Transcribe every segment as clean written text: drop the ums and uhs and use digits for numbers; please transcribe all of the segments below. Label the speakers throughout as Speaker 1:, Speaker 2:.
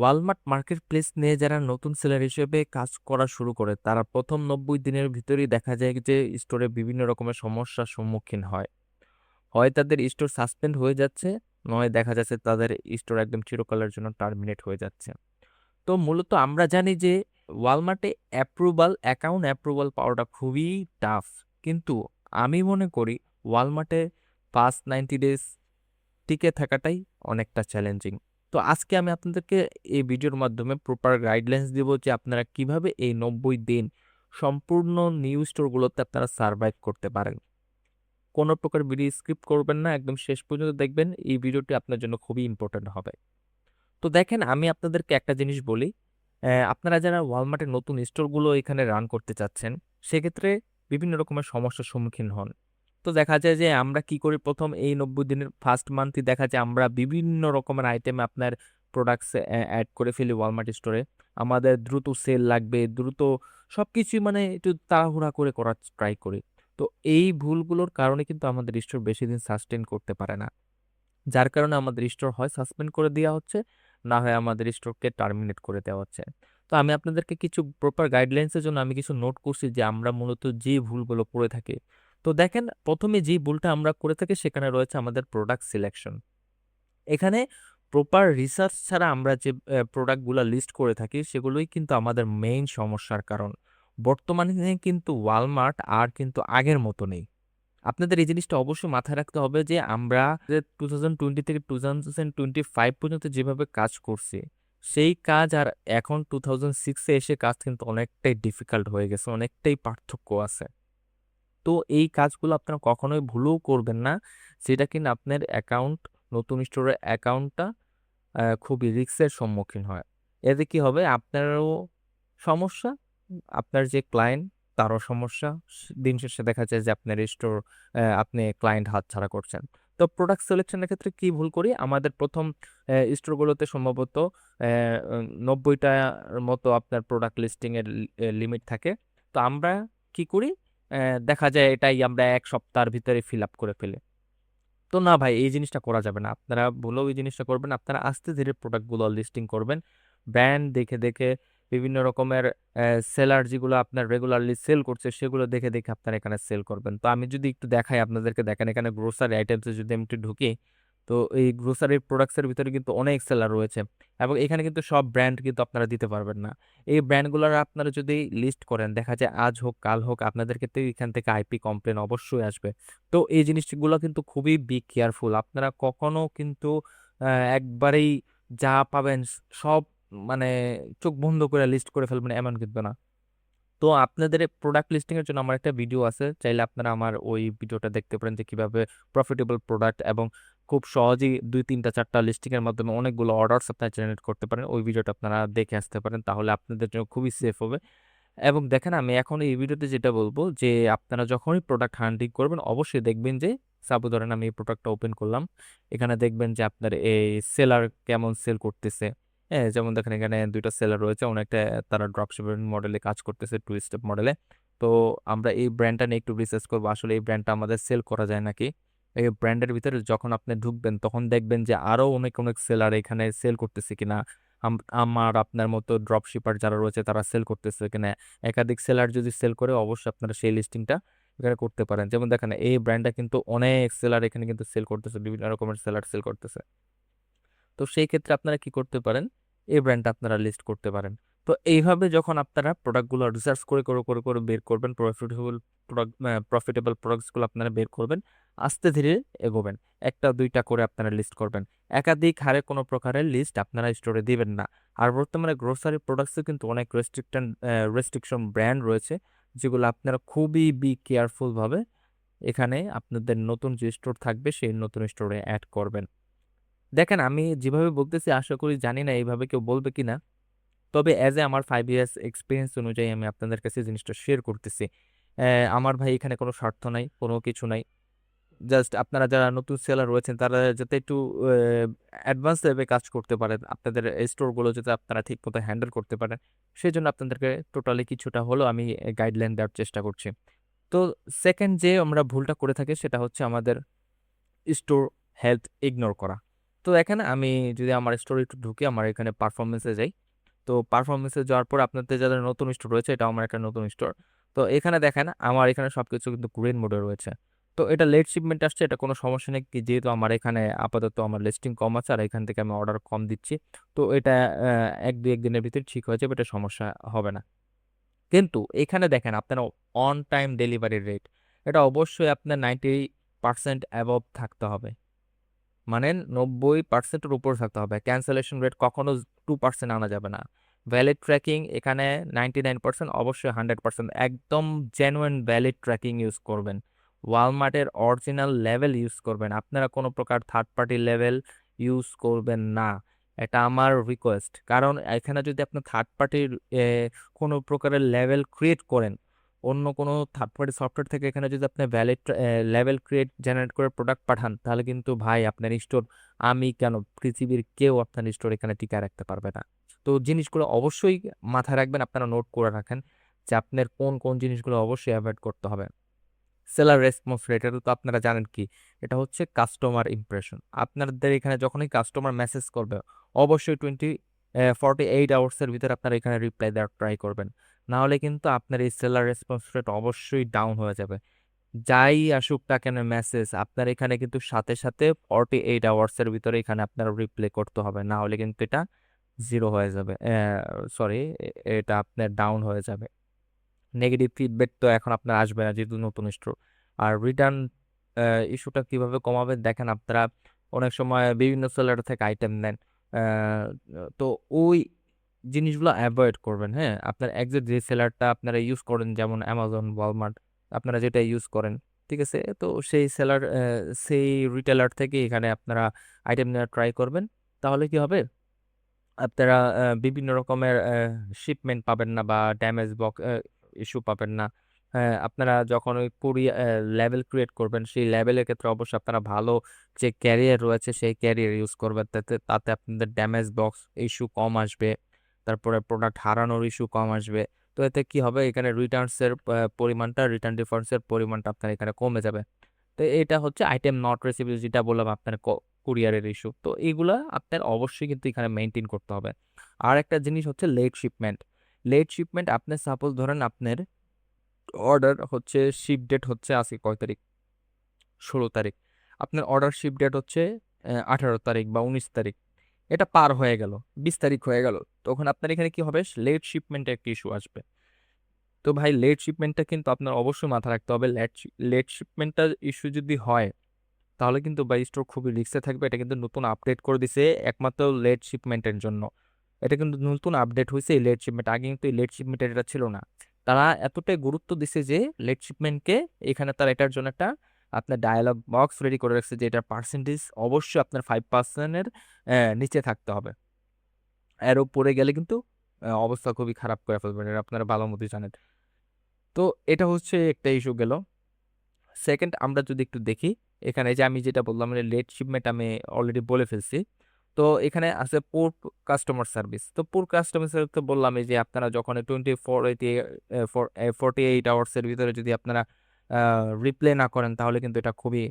Speaker 1: Walmart marketplace নিয়ে যারা নতুন সেলার হিসেবে কাজ করা শুরু করে তারা প্রথম 90 দিনের ভিতরেই দেখা যায় যে স্টোরে বিভিন্ন রকমের সমস্যার সম্মুখীন হয়। হয় তাদের স্টোর সাসপেন্ড হয়ে যাচ্ছে, নয় দেখা যাচ্ছে তাদের স্টোর একদম চিরকালের জন্য টার্মিনেট হয়ে যাচ্ছে। তো মূলত আমরা জানি যে ওয়ালমার্টে অ্যাকাউন্ট অ্যাপ্রুভাল পাওয়াটা খুবই টাফ। কিন্তু আমি মনে করি ওয়ালমার্টে ফার্স্ট 90 ডেজ টিকে থাকাটাই অনেকটা চ্যালেঞ্জিং। তো আজকে আমি আপনাদেরকে এই ভিডিওর মাধ্যমে প্রপার গাইডলাইন্স দিব যে আপনারা কিভাবে এই 90 দিন সম্পূর্ণ নিউ স্টোরগুলোতে আপনারা সার্ভাইভ করতে পারেন। কোনো প্রকার ভিডিও স্কিপ করবেন না, একদম শেষ পর্যন্ত দেখবেন। এই ভিডিওটি আপনার জন্য খুবই ইম্পর্টেন্ট হবে। তো দেখেন, আমি আপনাদেরকে একটা জিনিস বলি, আপনারা যারা ওয়ালমার্টের নতুন স্টোরগুলো এখানে রান করতে চাচ্ছেন, সেক্ষেত্রে বিভিন্ন রকমের সমস্যার সম্মুখীন হন। তো দেখা যায় যে আমরা কি করি, প্রথম এই 90 দিনের ফার্স্ট মান্থই দেখা যায় আমরা বিভিন্ন রকমের আইটেমে আপনার প্রোডাক্টস অ্যাড করে ফেলি ওয়ালমার্ট স্টোরে। আমাদের দ্রুত সেল লাগবে, দ্রুত সবকিছুই মানে একটু তাড়াহুড়া করে করার ট্রাই করি। তো এই ভুলগুলোর কারণে কিন্তু আমাদের স্টোর বেশি দিন সাস্টেইন করতে পারে না। যার কারণে আমাদের স্টোর হয় সাসপেন্ড করে দেওয়া হচ্ছে, না হয় আমাদের স্টোরকে টার্মিনেট করে দেওয়া হচ্ছে। তো আমি আপনাদেরকে কিছু প্রপার গাইডলাইন্সের জন্য আমি কিছু নোট করছি যে আমরা মূলত যে ভুলগুলো করে থাকি। তো দেখেন, প্রথমে যে ভুলটা আমরা করে থাকি সেখানে রয়েছে আমাদের প্রোডাক্ট সিলেকশন। এখানে প্রপার রিসার্চ ছাড়া আমরা যে প্রোডাক্টগুলো লিস্ট করে থাকি সেগুলোই কিন্তু আমাদের মেইন সমস্যার কারণ। বর্তমানে কিন্তু ওয়ালমার্ট আর কিন্তু আগের মতো নেই। আপনাদের এই জিনিসটা অবশ্যই মাথায় রাখতে হবে যে আমরা যে 2020 থেকে 2025 পর্যন্ত যেভাবে কাজ করছি, সেই কাজ আর এখন 2006 এ এসে কাজ কিন্তু অনেকটাই ডিফিকাল্ট হয়ে গেছে, অনেকটাই পার্থক্য আছে। তো এই কাজগুলো আপনারা কখনোই ভুলেও করবেন না, যেটা কিনা আপনার নতুন স্টোরের অ্যাকাউন্টটা খুবই রিস্কের সম্মুখীন হয়। এতে কি হবে? আপনারও সমস্যা, আপনার যে ক্লায়েন্ট তারও সমস্যা। দিন শেষে দেখা যায় যে আপনার স্টোর আপনি ক্লায়েন্ট হাতছাড়া করছেন। তো প্রোডাক্ট সিলেকশন এর ক্ষেত্রে কি ভুল করি? আমাদের ১ম স্টোরগুলোতে সম্ভবত ৯০ টার মতো আপনার প্রোডাক্ট লিস্টিং এর লিমিট থাকে। তো আমরা কি করি? দেখা যায় এটাই আমরা ১ সপ্তাহের ভিতরে ফিল আপ করে ফেলি। তো না ভাই, এই জিনিসটা করা যাবে না। আপনারা ভুলেও এই জিনিসটা করবেন না। আপনারা আস্তে ধীরে প্রোডাক্টগুলো লিস্টিং করবেন। ব্র্যান্ড দেখে বিভিন্ন রকমের সেলার যেগুলো আপনার রেগুলারলি সেল করছে সেগুলো দেখে আপনারা এখানে সেল করবেন। তো আমি যদি একটু দেখাই আপনাদেরকে, দেখেন এখানে গ্রোসারি আইটেমস এ যদি আমি একটু ঢুকি, তো এই গ্রোসারি প্রোডাক্টস এর ভিতরে কিন্তু অনেক সেলার রয়েছে এবং এখানে কিন্তু সব ব্র্যান্ড কিন্তু আপনারা দিতে পারবেন না। এই ব্র্যান্ডগুলোর আপনারা যদি লিস্ট করেন, দেখা যায় আজ হোক কাল হোক আপনাদের ক্ষেত্রে এখান থেকে আইপি কমপ্লেইন অবশ্যই আসবে। তো এই জিনিসগুলো কিন্তু খুবই বি কেয়ারফুল। আপনারা কখনো কিন্তু আ একবারেই যা পাবেন সব মানে চোখ বন্ধ করে লিস্ট করে ফেলবেন এমন কিন্তু না। তো আপনাদের প্রোডাক্ট লিস্টিং এর জন্য আমার একটা ভিডিও আছে। চাইলে আপনারা আমার ওই ভিডিওটা দেখতে পারেন যে কিভাবে প্রফিটেবল প্রোডাক্ট এবং খুব সহজেই ২, ৩ টা ৪ টা লিস্টিং এর মাধ্যমে অনেকগুলো অর্ডারস আপনারা জেনারেট করতে পারেন। ওই ভিডিওটা আপনারা দেখে আসতে পারেন। তাহলে আপনাদের জন্য খুবই সেফ হবে। এবং দেখেন, আমি এখন এই ভিডিওতে যেটা বলবো যে আপনারা যখনই প্রোডাক্ট হান্টিং করবেন অবশ্যই দেখবেন যে ধরেন আমি এই প্রোডাক্টটা ওপেন করলাম। এখানে দেখবেন যে আপনার এই সেলার কেমন সেল করতেছে। হ্যাঁ, যেমন দেখেন এখানে ২ টা সেলার রয়েছে। অনেকটা তারা ড্রপশিপিং মডেলে কাজ করতেছে, 2 স্টেপ মডেলে। তো আমরা এই ব্র্যান্ডটা নিয়ে একটু রিসার্চ করব আসলে এই ব্র্যান্ডটা আমাদের সেল করা যায় নাকি। এই ব্র্যান্ডের ভিতরে যখন আপনি ঢুকবেন তখন দেখবেন যে আরো অনেক সেলার এখানে সেল করতেছে কিনা। আমার আপনার মতো ড্রপ শিপার যারা রয়েছে তারা সেল করতেছে কিনা। একাধিক সেলার যদি সেল করে অবশ্যই আপনারা সেই লিস্টিংটা এখানে করতে পারেন। যেমন দেখেন এই ব্র্যান্ডটা কিন্তু অনেক সেলার এখানে কিন্তু সেল করতেছে, বিভিন্ন রকমের সেলার সেল করতেছে। তো সেই ক্ষেত্রে আপনারা কি করতে পারেন? এই ব্র্যান্ডটা আপনারা লিস্ট করতে পারেন। তো এইভাবে যখন আপনারা প্রোডাক্টগুলো রিসার্চ করে বের করবেন, প্রফিটেবল প্রোডাক্টস গুলো আপনারা বের করবেন, আস্তে ধীরে এগোবেন। ১ টা ২ টা করে আপনারা লিস্ট করবেন। একাধিক হারে কোনো প্রকারের লিস্ট আপনারা স্টোরে দিবেন না। আর বর্তমানে গ্রোসারি প্রোডাক্টস এ কিন্তু অনেক রেস্ট্রিকশন ব্র্যান্ড রয়েছে, যেগুলো আপনারা খুবই বি কেয়ারফুল ভাবে এখানে আপনাদের নতুন যে স্টোর থাকবে সেই নতুন স্টোরে এড করবেন। দেখেন, আমি যেভাবে বলতেছি আশা করি, জানি না এইভাবে কেউ বলবে কিনা। তবে অ্যাজ এ আমার 5 ইয়ার্স এক্সপেরিয়েন্স অনুযায়ী আমি আপনাদের কাছে জিনিসটা শেয়ার করতেছি। আমার ভাই এখানে কোনো স্বার্থ নাই, কোনো কিছু নাই। জাস্ট আপনারা যারা নতুন সেলার রয়েছেন তারা যাতে একটু অ্যাডভান্স লেভেলে কাজ করতে পারেন। আপনাদের স্টোরগুলো যাতে আপনারা ঠিকমতো হ্যান্ডেল করতে পারেন। সেজন্য আপনাদেরকে টোটালি কিছুটা হলেও আমি গাইডলাইন দেওয়ার চেষ্টা করছি। তো 2nd যে আমরা ভুলটা করে থাকি সেটা হচ্ছে আমাদের স্টোর হেলথ ইগনোর করা। তো দেখেন আমি যদি আমার স্টোরে একটু ঢুকি, আমার এখানে পারফরমেন্সে যাই। তো পারফরমেন্সে যাওয়ার পর আপনাদের যাদের নতুন স্টোর রয়েছে, এটা আমার একটা নতুন স্টোর। তো এখানে দেখেন আমার এখানে সবকিছু কিন্তু গ্রিন মোডে রয়েছে। তো এটা লেট শিপমেন্ট আসছে, এটা কোনো সমস্যা নেই, যেহেতু আমার এখানে আপাতত আমার লিস্টিং কম আছে আর এখান থেকে আমি অর্ডার কম দিচ্ছি। তো এটা এক দুই একদিনের ভিতরে ঠিক হয়ে যাবে, এটা সমস্যা হবে না। কিন্তু এখানে দেখেন আপনার অন টাইম ডেলিভারি রেট, এটা অবশ্যই আপনার 90% অ্যাবভ থাকতে হবে। মানে 90%-এর উপর থাকতে হবে। ক্যান্সেলেশন রেট কখনো 2% আনা যাবে না। ভ্যালিড ট্র্যাকিং এখানে 99%, অবশ্যই 100% একদম জেনুইন ভ্যালিড ট্র্যাকিং ইউজ করবেন। ওয়ালমার্টের অরিজিনাল লেভেল ইউজ করবেন, আপনারা কোনো প্রকার থার্ড পার্টি লেভেল ইউজ করবেন না। এটা আমার রিকোয়েস্ট, কারণ এখানে যদি আপনি থার্ড পার্টির কোনো প্রকারের লেভেল ক্রিয়েট করেন, অন্য কোনো থার্ড পার্টি সফটওয়্যার থেকে এখানে যদি আপনি ভ্যালিড লেভেল ক্রিয়েট জেনারেট করে প্রোডাক্ট পাঠান, তাহলে কিন্তু ভাই আপনার স্টোর, আমি কেন, পৃথিবীর কেউ আপনার স্টোর এখানে টিকায় রাখতে পারবে না। তো জিনিসগুলো অবশ্যই মাথায় রাখবেন, আপনারা নোট করে রাখেন যে আপনার কোন কোন জিনিসগুলো অবশ্যই অ্যাভয়েড করতে হবে। সেলার রেসপন্স রেট, এটা তো আপনারা জানেন কি, এটা হচ্ছে কাস্টমার ইমপ্রেশন। আপনাদের এখানে যখনই কাস্টমার মেসেজ করবে, অবশ্যই 48 আওয়ার্সের ভিতরে আপনারা এখানে রিপ্লাই দেওয়ার ট্রাই করবেন। না হলে কিন্তু আপনার এই সেলার রেসপন্স রেট অবশ্যই ডাউন হয়ে যাবে। যাই আসুক না কেন মেসেজ, আপনার এখানে কিন্তু সাথে সাথে 48 আওয়ার্সের ভিতরে এখানে আপনার রিপ্লাই করতে হবে, না হলে কিন্তু এটা জিরো হয়ে যাবে, সরি, এটা আপনার ডাউন হয়ে যাবে। নেগেটিভ ফিডব্যাক তো এখন আপনার আসবে না যেহেতু নতুন স্টোর। আর রিটার্ন ইস্যুটা কিভাবে কমাবেন, দেখেন আপনারা অনেক সময় বিভিন্ন সেলার থেকে আইটেম নেন, আহ, তো ওই জিনিসগুলো অ্যাভয়েড করবেন। হ্যাঁ, আপনার এক্সাক্ট যে সেলারটা আপনারা ইউজ করেন, যেমন অ্যামাজন, ওয়ালমার্ট, আপনারা যেটা ইউজ করেন, ঠিক আছে, তো সেই সেলার, সেই রিটেলার থেকে এখানে আপনারা আইটেম নেওয়ার ট্রাই করবেন। তাহলে কি হবে, আপনারা বিভিন্ন রকমের শিপমেন্ট পাবেন না বা ড্যামেজ বক্স ইস্যু পাবেন না। আপনারা যখন ওই কুরিয়ার লেভেল ক্রিয়েট করবেন, সেই লেভেলের ক্ষেত্রে অবশ্যই আপনারা ভালো যে ক্যারিয়ার রয়েছে সেই ক্যারিয়ার ইউজ করবেন, তাতে তাতে আপনাদের ড্যামেজ বক্স ইস্যু কম আসবে, তারপরে প্রোডাক্ট হারানোর ইস্যু কম আসবে। তো এতে কি হবে, এখানে রিটার্নসের পরিমাণটা, রিটার্ন ডিফারেন্সের পরিমাণটা আপনার এখানে কমে যাবে। তো এটা হচ্ছে আইটেম নট রিসিভড, যেটা বললাম আপনার কুরিয়ারের ইস্যু, তো এইগুলা আপনার অবশ্যই কিন্তু এখানে মেনটেন করতে হবে। আর একটা জিনিস হচ্ছে লেট শিপমেন্ট। লেট শিপমেন্ট, আপনি সাপোজ ধরেন আপনার অর্ডার হচ্ছে, শিপ ডেট হচ্ছে আজকে কয় তারিখ, 16 তারিখ, আপনার অর্ডার শিপ ডেট হচ্ছে 18 তারিখ বা 19 তারিখ, এটা পার হয়ে গেল, 20 তারিখ হয়ে গেল, তখন আপনার এখানে কি হবে, লেট শিপমেন্টে একটা ইস্যু আসবে। তো ভাই লেট শিপমেন্টটা কিন্তু আপনার অবশ্যই মাথা রাখতে হবে। লেট শিপমেন্টটা ইস্যু যদি হয়, তাহলে কিন্তু বাই স্টোর খুবই রিস্কে থাকবে। এটা কিন্তু নতুন আপডেট করে দিছে একমাত্র লেট শিপমেন্টের জন্য। এটা কিন্তু নতুন আপডেট হয়েছে এই লেট শিপমেন্ট, আগে কিন্তু এই লেট শিপমেন্টের এটা ছিল না। তারা এতটাই গুরুত্ব দিছে যে লেট শিপমেন্টকে, এখানে তারা এটার জন্য একটা আপনার ডায়ালগ বক্স রেডি করে রাখছে যে এটার পার্সেন্টেজ অবশ্যই আপনার 5%-এর নিচে থাকতে হবে। এর উপরে গেলে কিন্তু অবস্থা খুবই খারাপ করে ফেলবেন, এটা আপনারা ভালো মতোই জানেন। তো এটা হচ্ছে একটা ইস্যু গেল। সেকেন্ড, আমরা যদি একটু দেখি, এখানে যে আমি যেটা বললাম লেট শিপমেন্ট আমি অলরেডি বলে ফেলছি। তো এখানে আছে পুর কাস্টমার সার্ভিস। তো পুর কাস্টমার সার্ভিস তো বললাম এই যে আপনারা যখন 48 আওয়ার্সের ভিতরে যদি আপনারা রিপ্লাই না করেন, তাহলে কিন্তু এটা খুবই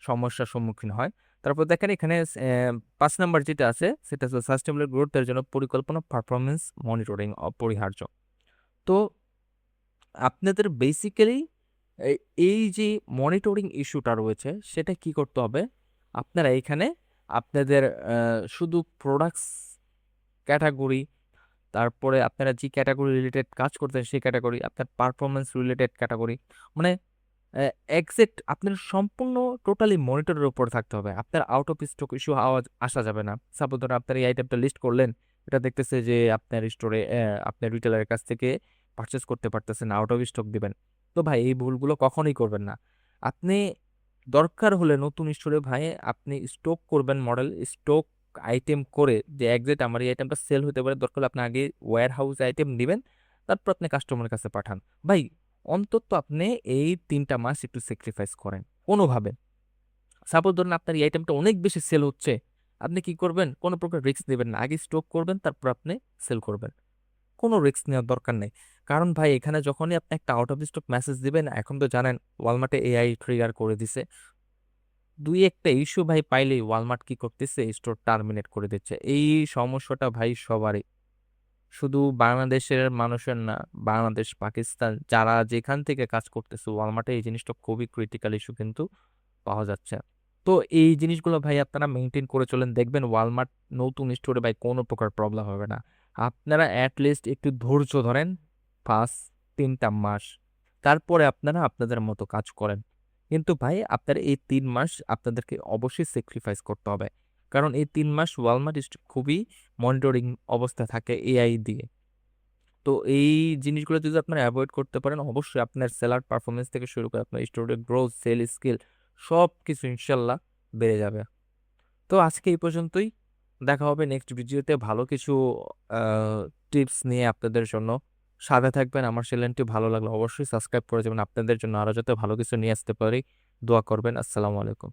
Speaker 1: সমস্যার সম্মুখীন হয়। তারপর দেখেন এখানে 5 নাম্বার যেটা আছে, সেটা হচ্ছে সাস্টেনেবল গ্রোথের জন্য পরিকল্পনা, পারফরমেন্স মনিটরিং অপরিহার্য। তো আপনাদের বেসিক্যালি এই এই যে মনিটরিং ইস্যুটা রয়েছে, সেটা কি করতে হবে, আপনারা এখানে আপনাদের শুধু প্রোডাক্টস ক্যাটাগরি, তারপরে আপনারা যে ক্যাটাগরি রিলেটেড কাজ করতেন সেই ক্যাটাগরি, আপনার পারফরমেন্স রিলেটেড ক্যাটাগরি, মানে এক্সাক্ট আপনার সম্পূর্ণ টোটালি মনিটরের উপর থাকতে হবে। আপনার আউট অফ স্টক ইস্যু আসা যাবে না। সাপোজ ধরুন আপনার এই আইটেমটা লিস্ট করলেন, এটা দেখতেছে যে আপনার স্টোরে, আপনার রিটেলারের কাছ থেকে পারচেস করতে পারতেছেন, আউট অফ স্টক দিবেন। তো ভাই এই ভুলগুলো কখনোই করবেন না। আপনি দরকার হলে নতুন স্টোরে ভাই আপনি স্টক করবেন, মডেল স্টক আইটেম করে, যে এক্সাক্ট আমার এই আইটেমটা সেল হতে পারে, দরকার হলে আপনি আগে ওয়্যার হাউস আইটেম দিবেন, তারপর আপনি কাস্টমারের কাছে পাঠান। ভাই অন্তত আপনি এই 3টা মাস একটু স্যাক্রিফাইস করেন কোনোভাবে। সাপোজ ধরুন আপনার এই আইটেমটা অনেক বেশি সেল হচ্ছে, আপনি কি করবেন, কোনো প্রকার রিস্ক নেবেন না, আগে স্টক করবেন তারপর আপনি সেল করবেন, কোনো রিস্ক নেওয়ার দরকার নেই। কারণ ভাই এখানে যখনই আপনি একটা আউট অফ স্টক মেসেজ দিবেন, এখন তো জানেন ওয়ালমার্টে এআই ট্রিগার করে দিছে, দুই একটা ইস্যু ভাই পাইলেই ওয়ালমার্ট কি করতেছে? স্টোর টার্মিনেট করে দিচ্ছে। এই সমস্যাটা ভাই সবারই। শুধু বাংলাদেশের মানুষের না, বাংলাদেশ, পাকিস্তান যারা যেখান থেকে কাজ করতেছে ওয়ালমার্টে এই জিনিসটা খুবই ক্রিটিক্যাল ইস্যু কিন্তু পাওয়া যাচ্ছে। তো এই জিনিসগুলো ভাই আপনারা মেইনটেইন করে চলেন, দেখবেন ওয়ালমার্ট নতুন স্টোরে ভাই কোনো প্রকার প্রবলেম হবে না। আপনারা এট লিস্ট একটু ধৈর্য ধরেন ৫-৩ টা মাস। তারপরে আপনারা আপনাদের মতো কাজ করেন। কিন্তু ভাই আপনারা এই ৩ মাস আপনাদেরকে অবশ্যই স্যাক্রিফাইস করতে হবে। কারণ এই ৩ মাস ওয়ালমার্ট খুবই মনিটরিং অবস্থায় থাকে এআই দিয়ে। তো এই জিনিসগুলো যদি আপনারা এভয়েড করতে পারেন, অবশ্যই আপনার সেলার পারফরম্যান্স থেকে শুরু করে আপনার স্টোরের গ্রোথ, সেল স্কিল সবকিছু ইনশাল্লাহ বেড়ে যাবে। তো আজকে এই পর্যন্তই। দেখা হবে নেক্সট ভিডিওতে ভালো কিছু টিপস নিয়ে আপনাদের জন্য। সাথে থাকবেন। আমার চ্যানেলটি ভালো লাগলে অবশ্যই সাবস্ক্রাইব করে যাবেন। আপনাদের জন্য আরো যাতে ভালো কিছু নিয়ে আসতে পারি দোয়া করবেন। আসসালামু আলাইকুম।